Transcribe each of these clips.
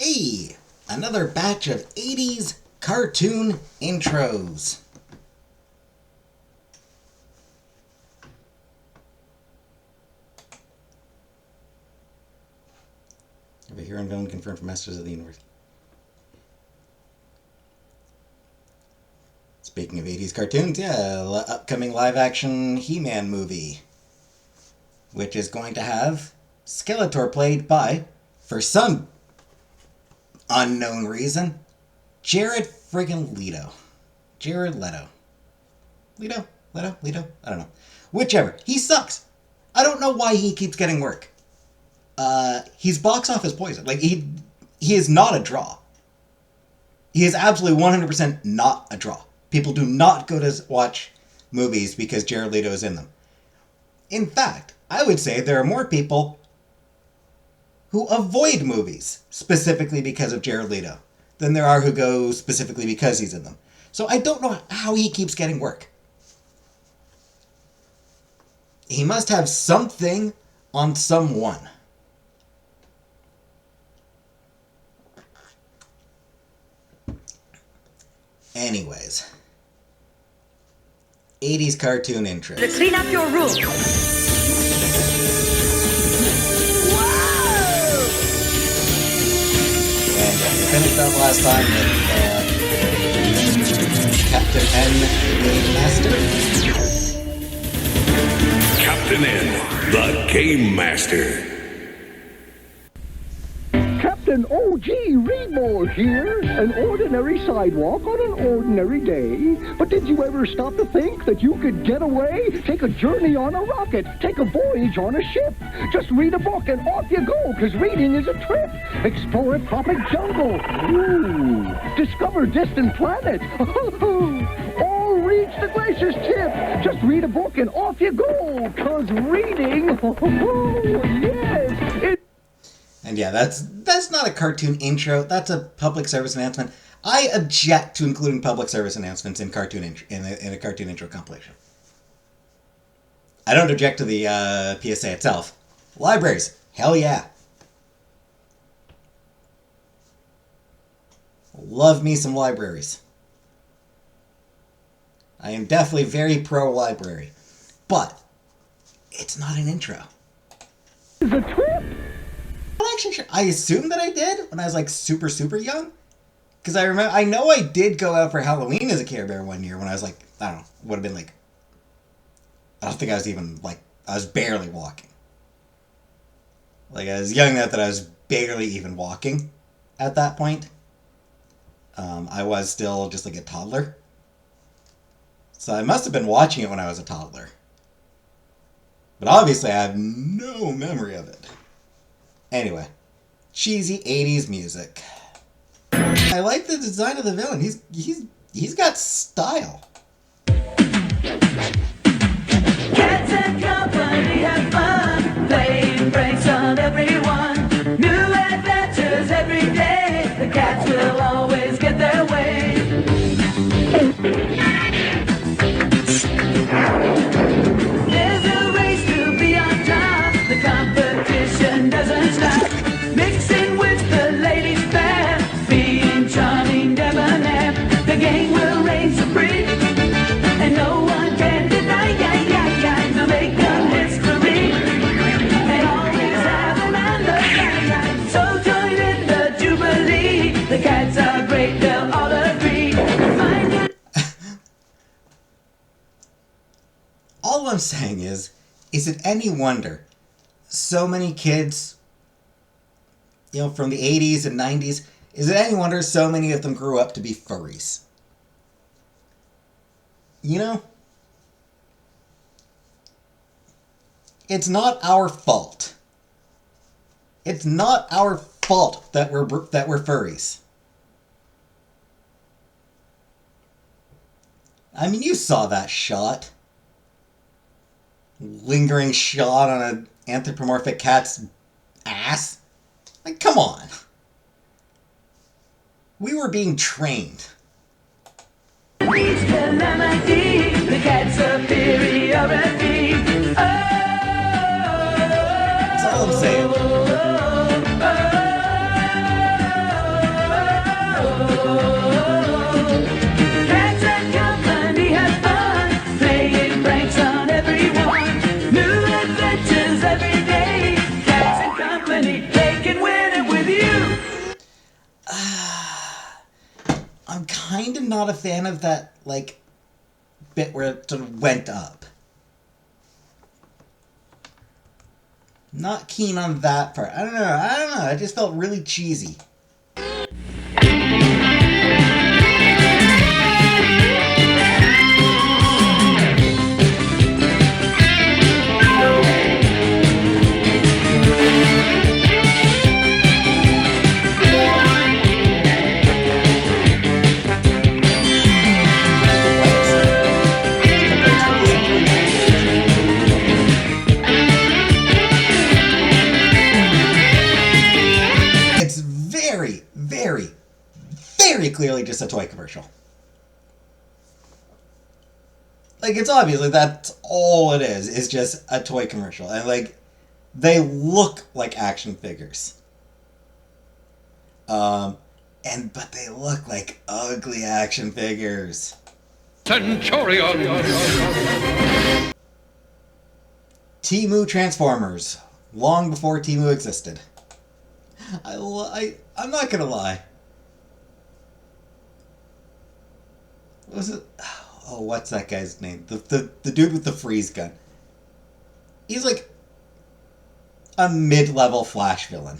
Hey, another batch of 80s cartoon intros. Over here on Villain confirmed for Masters of the Universe. Speaking of 80s cartoons, yeah, upcoming live-action He-Man movie, which is going to have Skeletor played by, for some unknown reason, Jared friggin' Leto. Jared Leto. Leto? I don't know. Whichever. He sucks. I don't know why he keeps getting work. He's box office poison. Like, he is not a draw. He is absolutely 100% not a draw. People do not go to watch movies because Jared Leto is in them. In fact, I would say there are more people who avoid movies specifically because of Jared Leto than there are who go specifically because he's in them. So I don't know how he keeps getting work. He must have something on someone. Anyways. 80s cartoon intros. To clean up your room. And we finished up last time with Captain N, Game Master. Captain N, the Game Master. Captain O.G. Reedmore here. An ordinary sidewalk on an ordinary day. But did you ever stop to think that you could get away? Take a journey on a rocket. Take a voyage on a ship. Just read a book and off you go, because reading is a trip. Explore a tropic jungle. Ooh. Discover distant planets. Or reach the glacier's tip. Just read a book and off you go, because reading, yes, it... And yeah, that's not a cartoon intro. That's a public service announcement. I object to including public service announcements in in a cartoon intro compilation. I don't object to the PSA itself. Libraries, hell yeah. Love me some libraries. I am definitely very pro-library. But it's not an intro. It's a trip. I'm not actually sure. I assume that I did when I was like super young. Because I know I did go out for Halloween as a Care Bear one year when I was like, I don't know, would have been like, I don't think I was even like, I was barely walking. Like I was young enough that I was barely even walking at that point. I was still just like a toddler. So I must have been watching it when I was a toddler. But obviously I have no memory of it. Anyway, cheesy 80s music. I like the design of the villain. He's got style. Cats and company have fun, playing pranks on everyone. New adventures every day. The cats will always get their way. There's a race to be on top. The competition doesn't stop. Mixing with the ladies fair, being charming, debonair. The gang will reign supreme, and no one can deny. The make-up history, and always have them and the sunshine. So join in the jubilee. The cats are great, they'll all agree. Find it. All I'm saying is it any wonder so many kids, from the 80s and 90s, is it any wonder so many of them grew up to be furries? It's not our fault. It's not our fault that we're furries. I mean, you saw that shot. Lingering shot on an anthropomorphic cat's ass. Like, come on. We were being trained. Reach calamity, the cat's superiority. That's all I'm saying. company. They can win it with you. I'm kind of not a fan of that, like, bit where it sort of went up. Not keen on that part. I don't know. It just felt really cheesy. Very clearly just a toy commercial. Like, it's obviously that's all it is just a toy commercial. And, like, they look like action figures. But they look like ugly action figures. Centurion! Temu Transformers. Long before Temu existed. I'm not gonna lie. What was it? Oh, what's that guy's name? The dude with the freeze gun. He's like a mid-level Flash villain.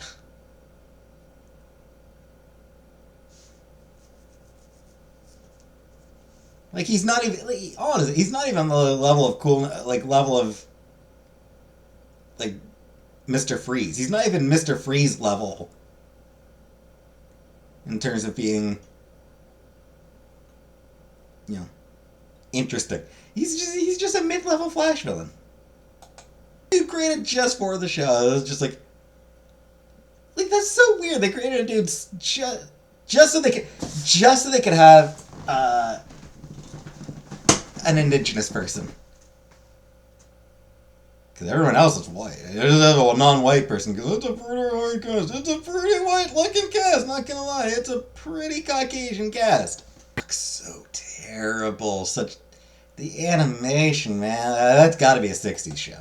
Like, he's not even, like, honestly, he's not even on the level of cool, like, level of, like, Mr. Freeze. He's not even Mr. Freeze level in terms of being, you know, interesting. He's just a mid-level Flash villain. Dude created just for the show. It was just like that's so weird. They created a dude just so they could have an indigenous person. Because everyone else is white. There's a non-white person because it's a pretty white cast. It's a pretty white-looking cast. Not gonna lie, it's a pretty Caucasian cast. Looks so terrible. The animation, man. That's got to be a '60s show.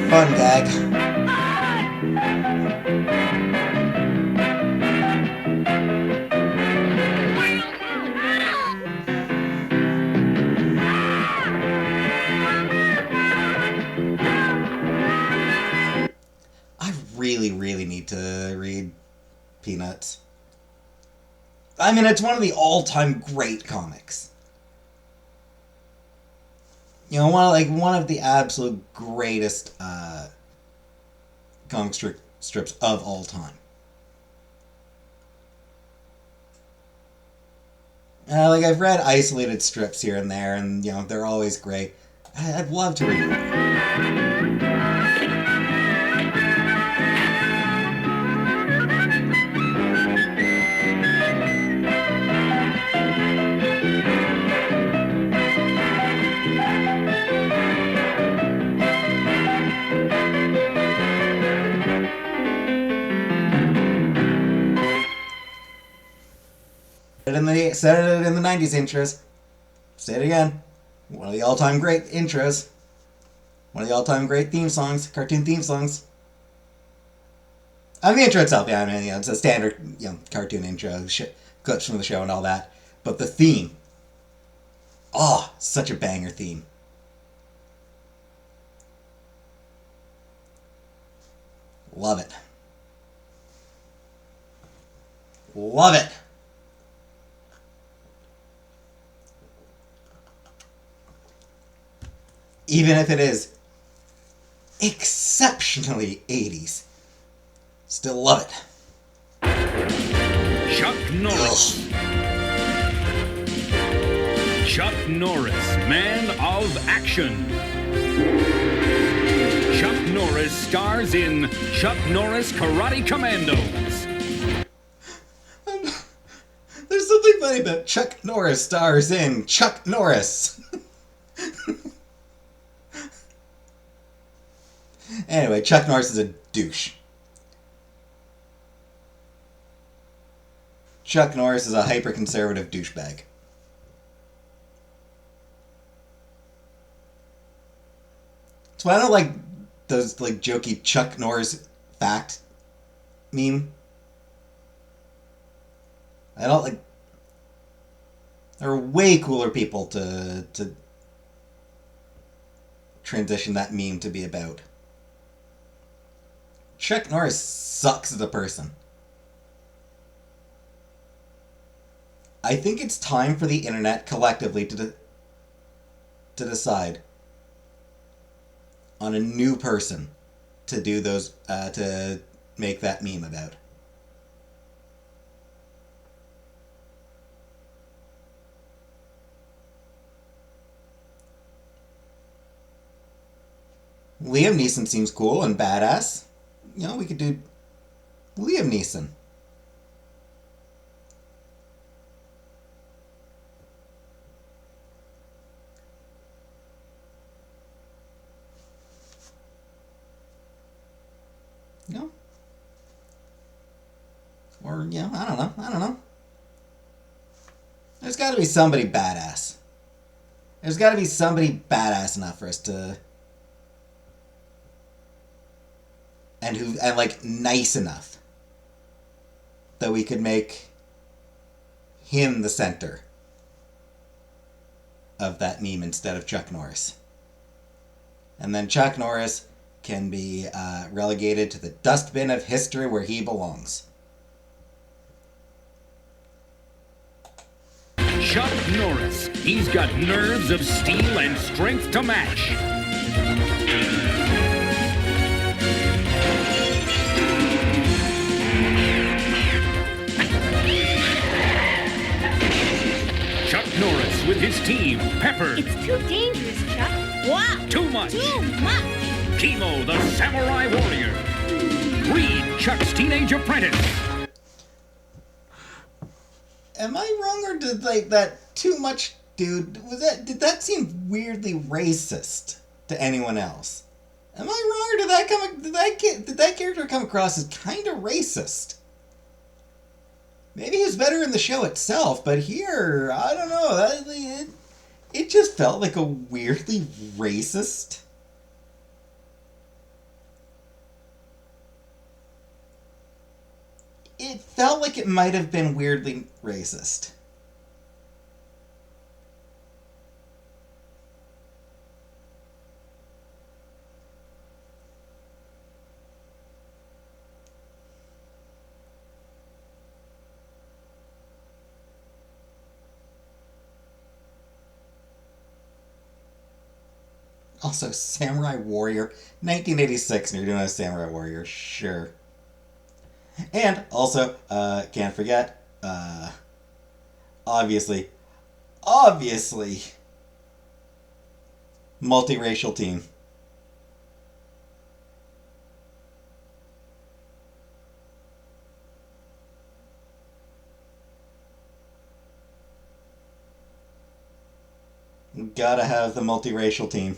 Fun gag. I really need to read Peanuts. I mean, it's one of the all-time great comics. You know, one of the absolute greatest comic strips of all time. Like, I've read isolated strips here and there, and, you know, they're always great. I'd love to read them. Said it in the 90s intros. Say it again. One of the all-time great intros. One of the all-time great theme songs, cartoon theme songs. I mean, the intro itself, yeah, I mean, it's a standard, you know, cartoon intro, clips from the show and all that. But the theme, such a banger theme. Love it. Love it. Even if it is exceptionally 80s. Still love it. Chuck Norris. Chuck Norris, man of action. Chuck Norris stars in Chuck Norris Karate Commandos. There's something funny about Chuck Norris stars in Chuck Norris. Anyway, Chuck Norris is a douche. Chuck Norris is a hyper-conservative douchebag. So I don't like those like jokey Chuck Norris fact meme. I don't like. There are way cooler people to transition that meme to be about. Chuck Norris sucks as a person. I think it's time for the internet collectively to decide on a new person to do those to make that meme about. Liam Neeson seems cool and badass. You know, we could do Liam Neeson. You know? Or, you know, I don't know. There's got to be somebody badass. There's got to be somebody badass enough for us to... And like nice enough that we could make him the center of that meme instead of Chuck Norris. And then Chuck Norris can be relegated to the dustbin of history where he belongs. Chuck Norris. He's got nerves of steel and strength to match. Chuck Norris with his team, Pepper. It's too dangerous, Chuck. Wow. Too much. Too much. Kimo, the samurai warrior. Reed, Chuck's teenage apprentice. Am I wrong, or did like that too much dude? Did that seem weirdly racist to anyone else? Am I wrong, or did that character come across as kind of racist? Maybe he's better in the show itself, but here, I don't know. It just felt like a weirdly racist. It felt like it might have been weirdly racist. Also, Samurai Warrior, 1986, and you're doing a Samurai Warrior, sure. And also, can't forget, obviously, multiracial team. Gotta have the multiracial team.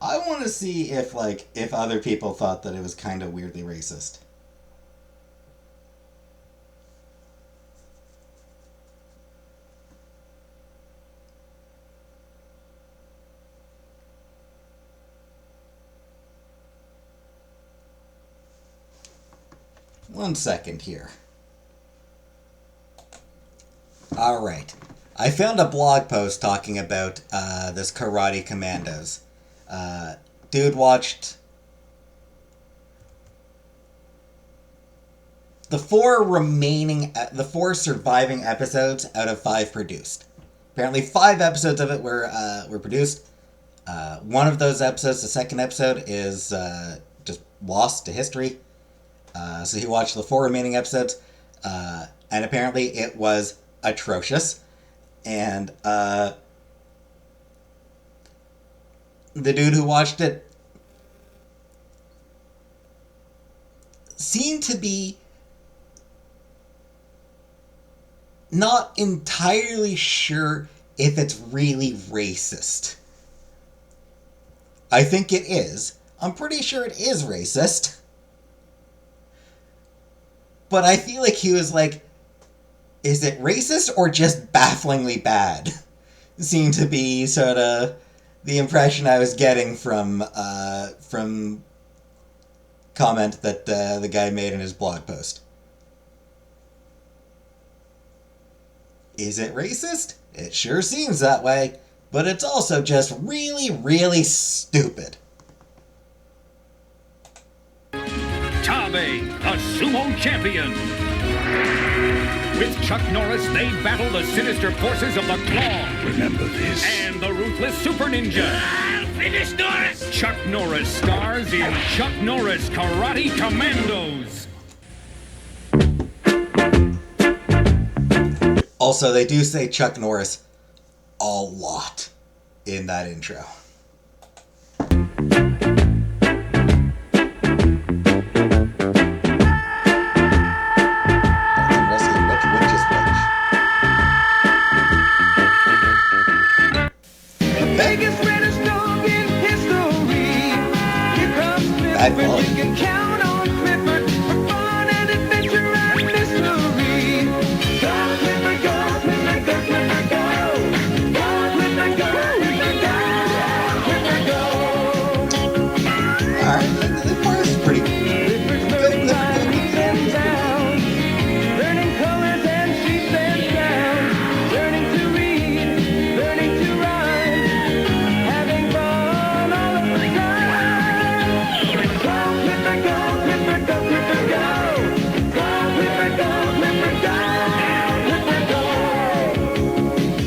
I want to see if other people thought that it was kind of weirdly racist. One second here. All right. I found a blog post talking about this Karate Commandos. Dude watched the four surviving episodes out of 5 produced. Apparently 5 episodes of it were produced. One of those episodes, the second episode, is just lost to history. So he watched the 4 remaining episodes, and apparently it was atrocious. And the dude who watched it seemed to be not entirely sure if it's really racist. I think it is. I'm pretty sure it is racist. But I feel like he was like, is it racist or just bafflingly bad? Seemed to be sort of the impression I was getting from comment that the guy made in his blog post. Is it racist? It sure seems that way, but it's also just really, really stupid. Tabe, a sumo champion. With Chuck Norris, they battle the sinister forces of the Claw. Remember this. And the ruthless Super Ninja. I'll finish Norris! Chuck Norris stars in Chuck Norris Karate Commandos. Also, they do say Chuck Norris a lot in that intro. Biggest greatest dog in history. Here comes Clifford. You can count on Clifford for fun and adventure and mystery. Go, Clifford, go, Clifford, go, Clifford, go. Go, Clifford, go, Clifford, go, Clifford, go. Alright, the part is pretty Clifford's learning lines and sounds, learning colors and shapes and sounds, learning to read, learning to rhyme, having fun all of the time. Go, Clifford, go, Clifford, go, Clifford, go. Go, Clifford, go, Clifford, go, Clifford, go.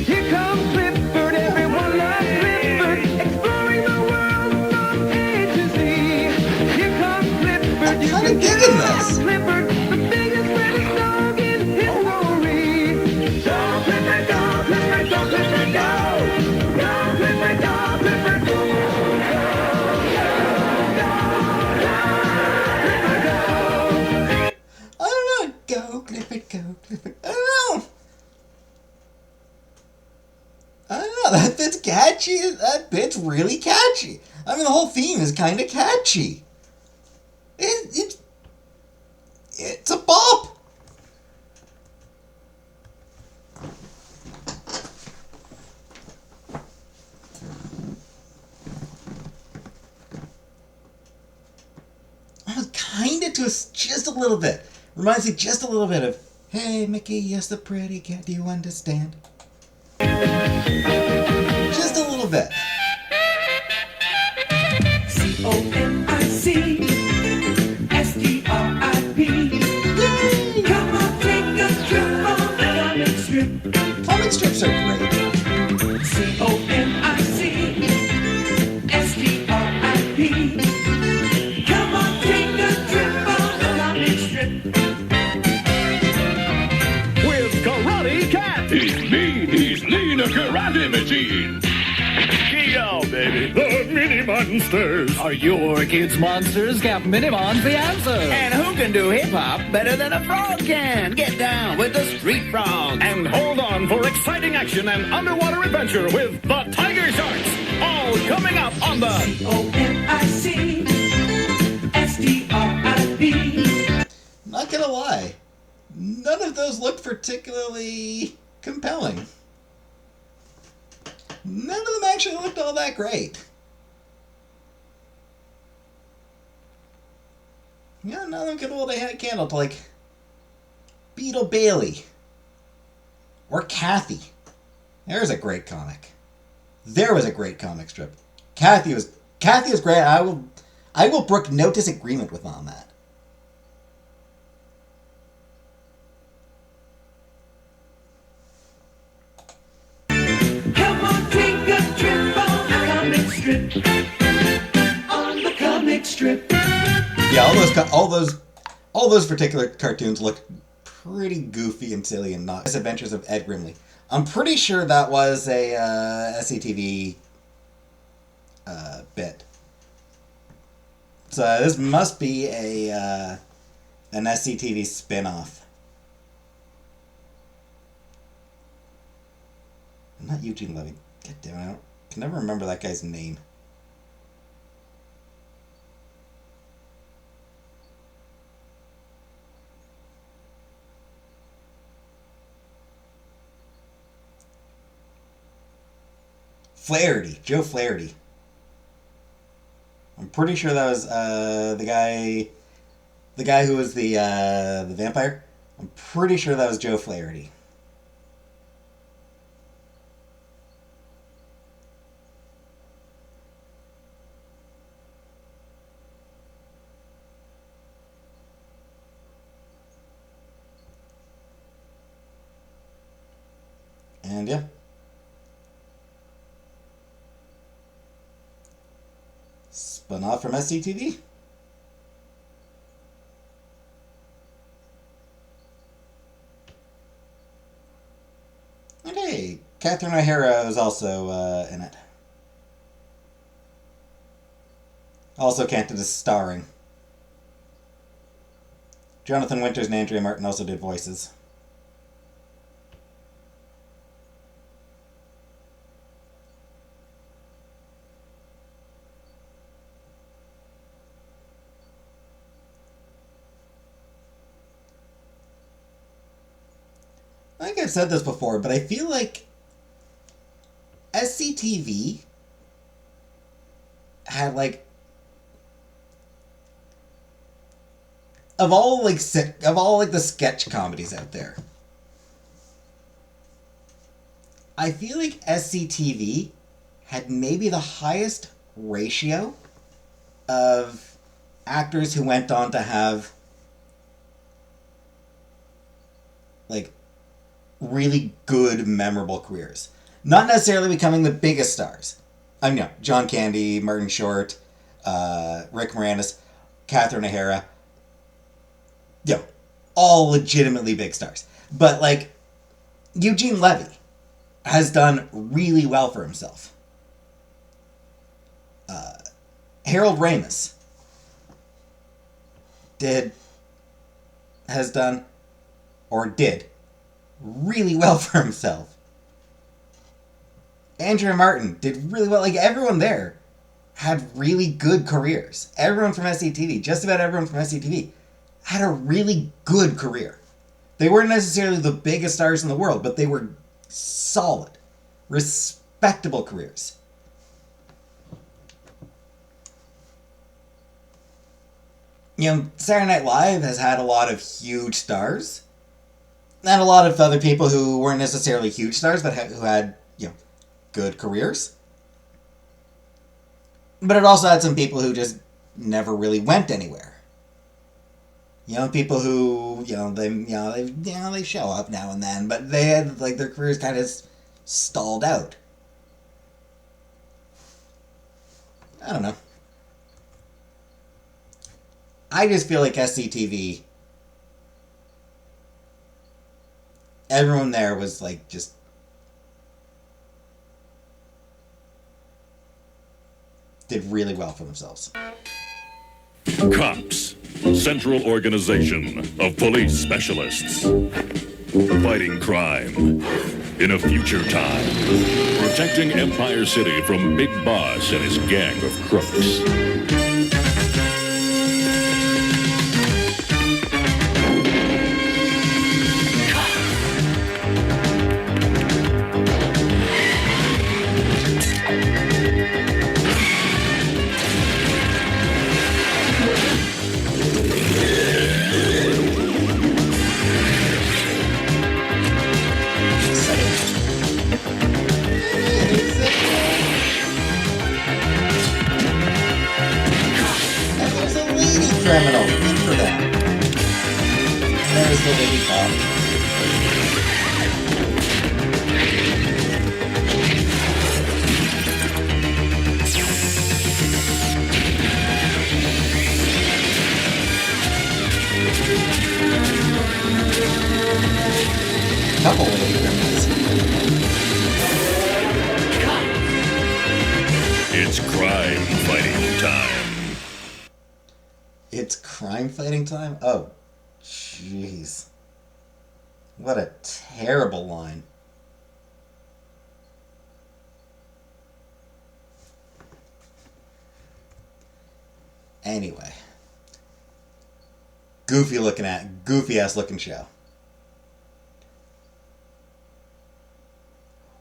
Here comes Clifford, everyone loves Clifford, exploring the world from A to Z. Here comes Clifford, you I'm can digging count this. on Clifford, the biggest, greatest dog in history. Go, Clifford, go, Clifford, go, Clifford, go. Go, Clifford, go, Clifford, go. I don't know. Go, Clifford, go, Clifford. I don't know. That bit's catchy. That bit's really catchy. I mean, the whole theme is kind of catchy. It's a bop. Kind of just a little bit. Reminds me just a little bit of, hey, Mickey, yes, the pretty cat, do you understand? Just a little bit. COMICSTRIP. Come on, take a trip on the comic strip. Comic strips are great. COMICSTRIP. Come on, take a trip on the comic strip. With Karate Cat. He's mean, he's lean, a karate machine. Keo, baby. The mini monsters. Are your kids monsters? Captain Minimon's the answer. And who can do hip-hop better than a frog can? Get down with the street frog. And hold on for exciting action and underwater adventure with the Tiger Sharks. All coming up on the COMICSTRIP. Not gonna lie, none of those looked particularly compelling. None of them actually looked all that great. Yeah, none of them could hold a candle to, like, Beetle Bailey. Or Kathy. There's a great comic. There was a great comic strip. Kathy was great. I will brook no disagreement with on that. Come on, take a trip on the comic strip. On the comic strip. Yeah, all those particular cartoons looked pretty goofy and silly and not. Adventures of Ed Grimley. I'm pretty sure that was a SCTV bit. So this must be an SCTV spin-off. Not Eugene Levy. God damn it, I can never remember that guy's name. Flaherty, Joe Flaherty. I'm pretty sure that was the guy who was the vampire. I'm pretty sure that was Joe Flaherty. And yeah. Spun off from SCTV. And hey, Catherine O'Hara was also in it. Also counted as starring. Jonathan Winters and Andrea Martin also did voices. I think I've said this before, but I feel like SCTV had of all the sketch comedies out there, I feel like SCTV had maybe the highest ratio of actors who went on to have really good, memorable careers. Not necessarily becoming the biggest stars. I mean, John Candy, Martin Short, Rick Moranis, Catherine O'Hara. All legitimately big stars. But, Eugene Levy has done really well for himself. Harold Ramis did really well for himself. Andrea Martin did really well. Everyone there had really good careers. Everyone from SCTV, just about everyone from SCTV, had a really good career. They weren't necessarily the biggest stars in the world, but they were solid, respectable careers. Saturday Night Live has had a lot of huge stars. And a lot of other people who weren't necessarily huge stars, but who had, good careers. But it also had some people who just never really went anywhere. People who, they show up now and then, but they had, their careers kind of stalled out. I don't know. I just feel like SCTV, everyone there was just did really well for themselves. Cops, central organization of police specialists, fighting crime in a future time, protecting Empire City from Big Boss and his gang of crooks. Criminal. Good for them. There's the lady cop. Couple lady criminals. It's crime fighting time. It's crime fighting time? Oh, jeez. What a terrible line. Anyway. Goofy ass looking show.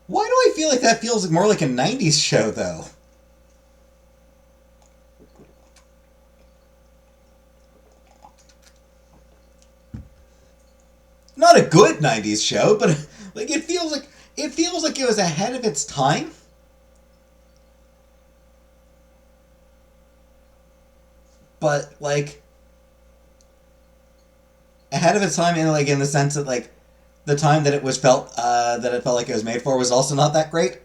Why do I feel like that feels more like a 90s show, though? Not a good 90s show, but like it feels like it was ahead of its time. But like ahead of its time in the sense that like the time that it felt like it was made for was also not that great.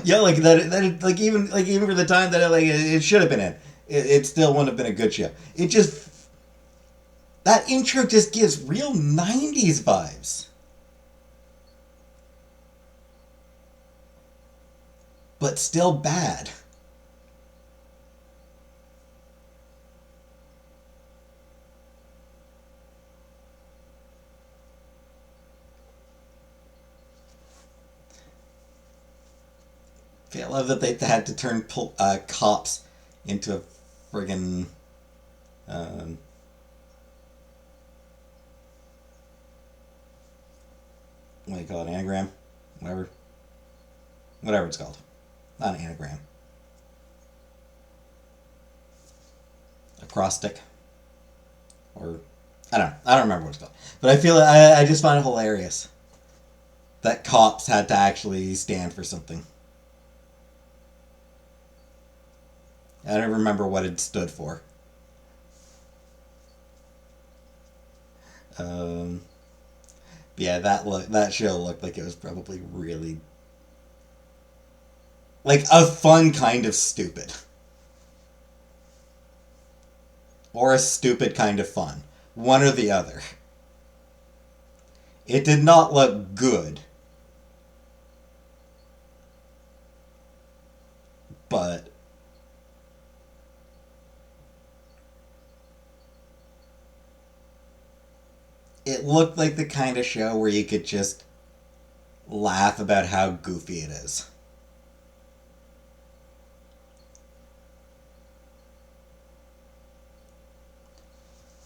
Yeah, like even for the time that it should have been in, it still wouldn't have been a good show. It just that intro just gives real 90s vibes. But still bad. Okay, I love that they had to turn cops into a friggin' what do you call it? Anagram? Whatever it's called. Not an anagram. Acrostic. Or I don't remember what it's called. But I just find it hilarious that cops had to actually stand for something. I don't remember what it stood for. Yeah, that show looked like it was probably really like a fun kind of stupid. Or a stupid kind of fun. One or the other. It did not look good. But it looked like the kind of show where you could just laugh about how goofy it is.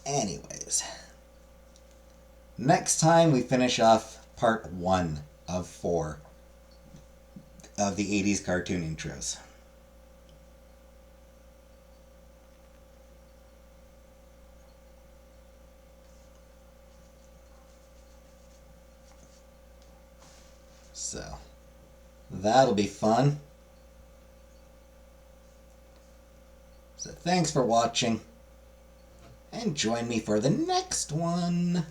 Anyways, next time we finish off part 1 of 4 of the 80s cartoon intros. So, that'll be fun. So thanks for watching. And join me for the next one.